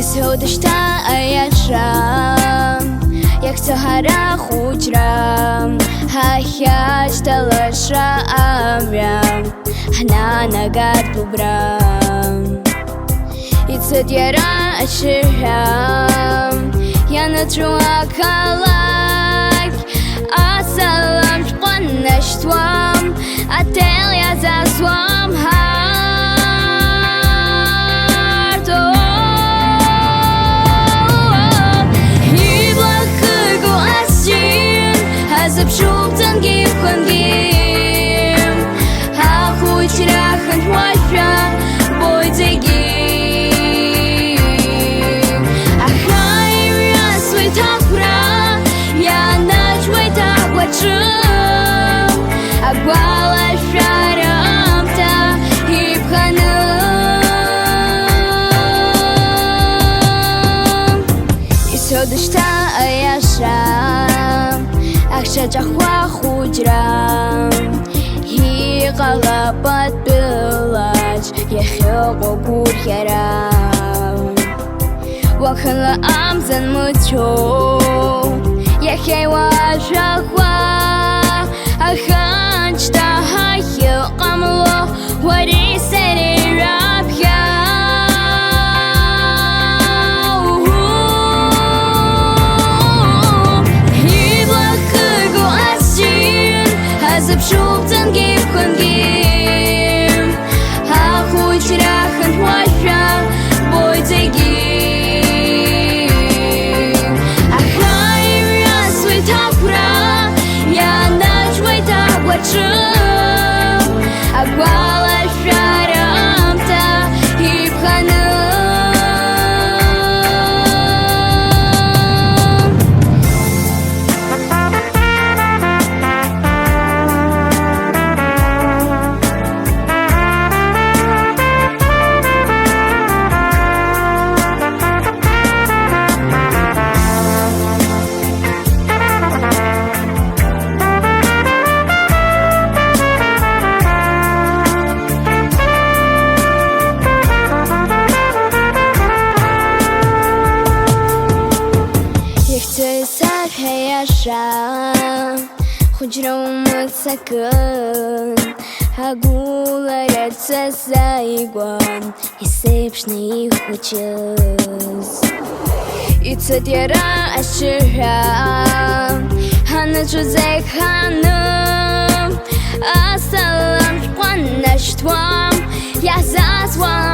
Исҳәодашьҭа аиаша, иахьцо ҳара хәыҷра, ҳахьашьҭалаша амҩа, ҳнанагат убра. Ицоит иара ашьшьыҳәа, ианаҵәо ақалақь, асалам шәҟәы нашьҭуам, аҭел иазазуам ҳарҭ. Иблахыго асҿин, ҳазыԥшуп ҵангьы хәангьы, ҳахәыҷра хынҳәуашәа боит зегьы. Агәалашәарамҭа ибханы исҳәодашьҭа аиаша, ахьшаҿахуа хәыҷра, иҟалап атәылаҿ иахьыҟоу гәырӷьара. Уахынла амзан мыцәоу, иахьеиуашәахуа, аханшьҭа ҳахьыҟамло уареи сареи раԥхьа. Иблахыго асҿин, ҳазыԥшуп ҵангьы хәангьы, ҳахәыҷра хынҳәуашәа боит зегьы. Агәалашәарамҭа ибханы хәыҷра умыццакын, агәылара дсазааигәан, исеиԥшны ихәыҷыз. Ицоит иара ашьшьыҳәа, ҳанаҿу зегь ҳаным, асалам шәҟәы нашьҭуам, иаҳзаазуам